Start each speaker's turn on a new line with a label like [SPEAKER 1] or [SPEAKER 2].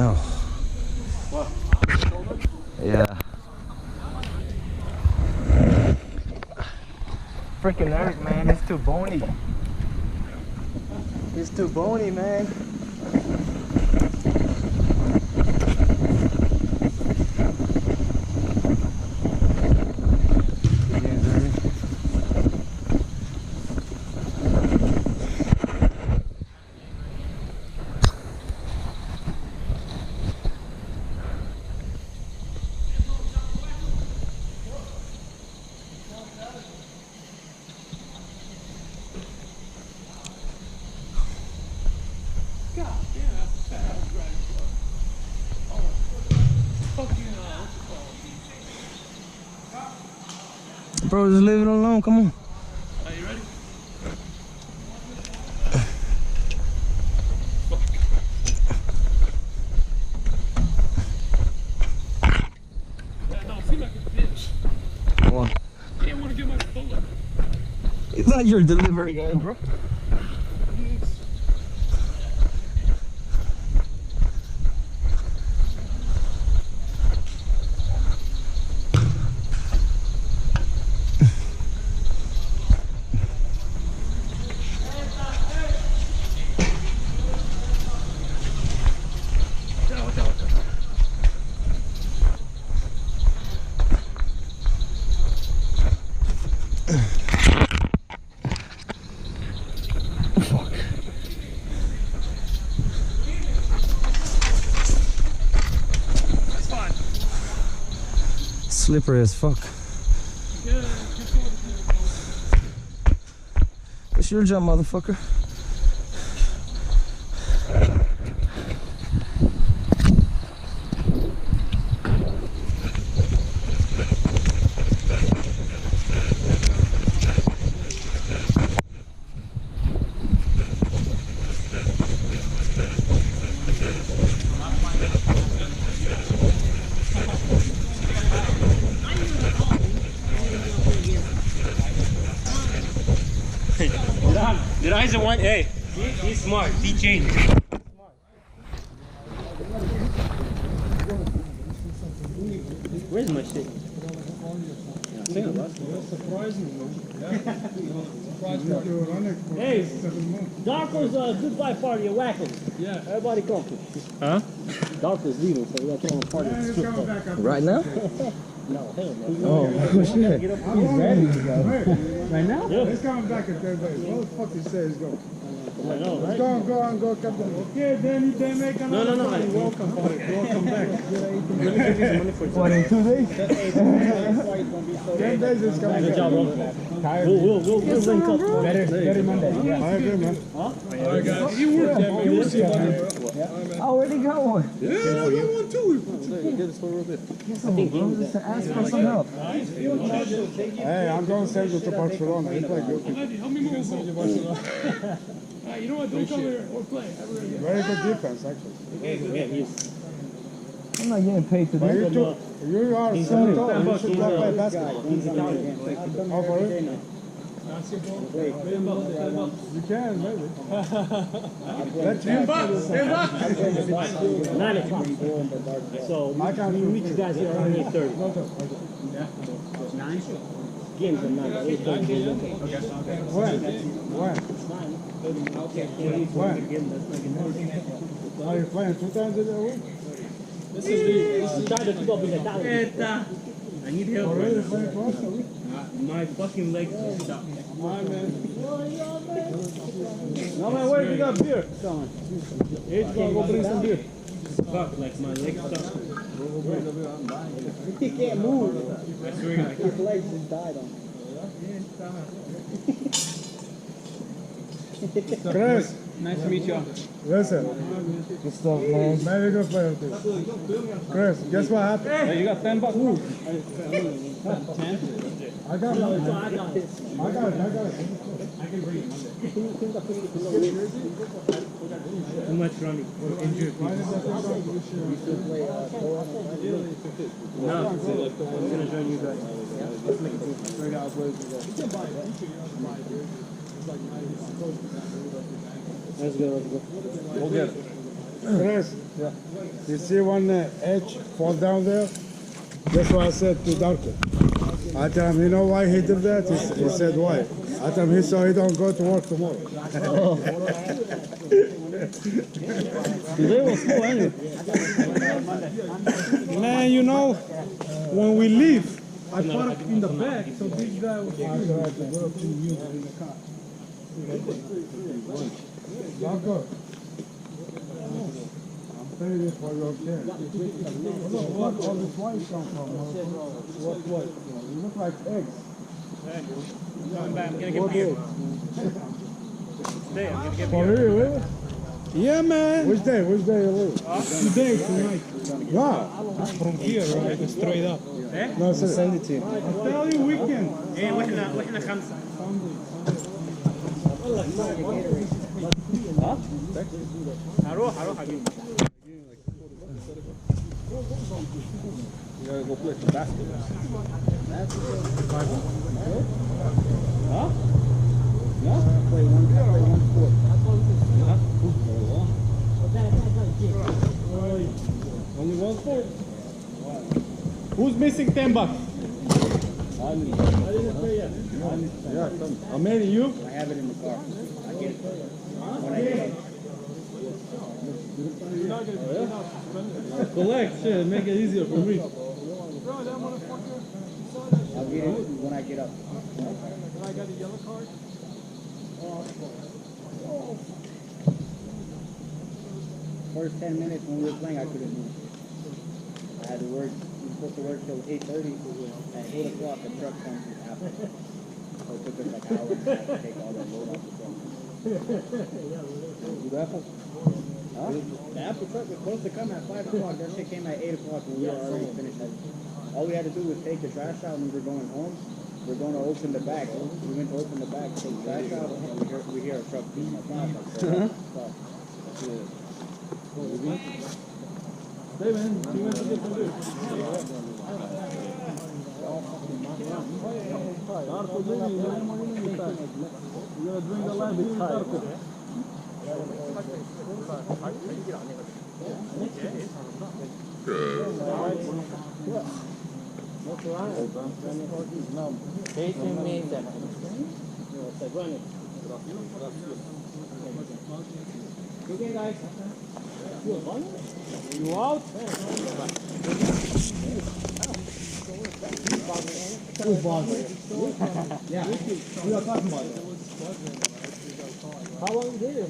[SPEAKER 1] Oh.
[SPEAKER 2] What?
[SPEAKER 1] Yeah. Freaking Eric, man, it's too bony. It's too bony, man. Bro, just leave it alone. Come on.
[SPEAKER 2] Are you ready? Yeah, no, seem like a bitch.
[SPEAKER 1] Come on.
[SPEAKER 2] I didn't want to get my bullet.
[SPEAKER 1] It's not your delivery guy, bro. Slippery as fuck. It's your job, motherfucker.
[SPEAKER 3] The eyes are one. Hey, he's smart. He changed. Where's my shit? Hey, Darko's goodbye party at Wackles.
[SPEAKER 2] Yeah.
[SPEAKER 3] Everybody come. Huh? Darko's leaving, so we got to throw a party.
[SPEAKER 1] Right now?
[SPEAKER 3] No, hell no.
[SPEAKER 1] Oh, shit.
[SPEAKER 3] Get up.
[SPEAKER 1] He's ready to go. Right now?
[SPEAKER 3] Yeah.
[SPEAKER 4] It's coming back at third base. What the fuck you say is go?
[SPEAKER 3] I know, right?
[SPEAKER 4] Go, Captain. Okay, then they make another.
[SPEAKER 3] No.
[SPEAKER 4] Welcome back.
[SPEAKER 1] What, in 2 days?
[SPEAKER 4] 10 days is coming
[SPEAKER 3] Good
[SPEAKER 4] back.
[SPEAKER 3] job, bro. We'll link up.
[SPEAKER 1] Better Monday. Yeah.
[SPEAKER 4] I agree, man.
[SPEAKER 2] Alright, guys. You work that, man. We'll see about that.
[SPEAKER 1] I already got one.
[SPEAKER 2] Yeah, I got one too.
[SPEAKER 1] Just to ask for some help.
[SPEAKER 4] Hey, I'm going to send you to Barcelona. You play good.
[SPEAKER 2] Help me move. You know what? Don't come here or play.
[SPEAKER 4] Very good defense, actually.
[SPEAKER 1] I'm not getting paid to
[SPEAKER 4] But
[SPEAKER 1] do
[SPEAKER 4] you
[SPEAKER 1] it.
[SPEAKER 4] are so tall. You should go play basketball. Oh, for it? You can, maybe. Let's you.
[SPEAKER 3] 9 o'clock. So
[SPEAKER 4] I can't
[SPEAKER 3] we meet you guys here around 8:30. Games at 9. 8:30.
[SPEAKER 4] When? Are you playing 2 times a week?
[SPEAKER 2] This is the.
[SPEAKER 3] I need help.
[SPEAKER 4] Already playing twice a week?
[SPEAKER 3] My fucking legs are stuck.
[SPEAKER 4] My man.
[SPEAKER 3] No man, where you got beer? It's gonna go bring some beer. Fuck, like my legs stuck.
[SPEAKER 5] He can't move.
[SPEAKER 3] I swear.
[SPEAKER 5] His legs just died on.
[SPEAKER 4] Chris,
[SPEAKER 2] Nice to meet you.
[SPEAKER 4] listen.
[SPEAKER 1] Good stuff, man.
[SPEAKER 4] Very good player, too. Chris, guess what happened?
[SPEAKER 2] Hey, you got $10?
[SPEAKER 4] I got it.
[SPEAKER 3] I can bring it Monday. Too much running. Injured. No, I'm gonna join you guys. Let's make it straight out. Let's go.
[SPEAKER 4] We'll get it. Chris, you see one edge fall down there? That's why I said to Darko. I tell him, you know why he did that? He said, why? I tell him, he saw he don't go to work tomorrow.
[SPEAKER 3] Today was cool anyway. Man, you know, when we leave, I park in the back, so this guy was
[SPEAKER 4] Darko, I'm saying this for your kid. Look, what all this white come from? What? You look like eggs.
[SPEAKER 2] Coming back. I'm gonna get beer. Stay. I'm gonna get
[SPEAKER 4] For
[SPEAKER 2] beer.
[SPEAKER 4] real, really?
[SPEAKER 3] yeah, man.
[SPEAKER 4] Which day you leave?
[SPEAKER 3] Today, tonight.
[SPEAKER 4] Wow.
[SPEAKER 3] From here, right? Straight up.
[SPEAKER 4] No, send it to you.
[SPEAKER 3] I tell you, weekend.
[SPEAKER 2] ايه واحنا خمسة. هروح اجيب.
[SPEAKER 3] You gotta go play some basketball. Huh? No?
[SPEAKER 5] Play one sport.
[SPEAKER 3] Only one sport. Who's missing $10? I didn't pay yet. Yeah, come. Amanda, you?
[SPEAKER 5] I have it in the car. I get it. When I get up.
[SPEAKER 3] Collect, shit, make it easier for me.
[SPEAKER 5] I'll get it when I get up.
[SPEAKER 2] I got a yellow card.
[SPEAKER 5] First 10 minutes when we were playing, I couldn't move. I had to work. We were supposed to work till 8:30. At 8 o'clock, the truck comes after. So it took us like an hour and a half to take all that load off the truck. Huh? The Apple truck was supposed to come at 5 o'clock. That shit came at 8 o'clock when we were already finished. All we had to do was take the trash out and we were going home. We're going to open the bag. We went to open the bag, take the trash out, and we hear a truck beating us off. Fuck.
[SPEAKER 3] Hey, man, you went to get some beer. Darko, baby, you gotta drink the line between Darko.
[SPEAKER 5] Okay, guys.
[SPEAKER 3] You out?
[SPEAKER 4] Who's bothering?
[SPEAKER 5] Yeah.
[SPEAKER 4] We are talking about it.
[SPEAKER 5] How long did it?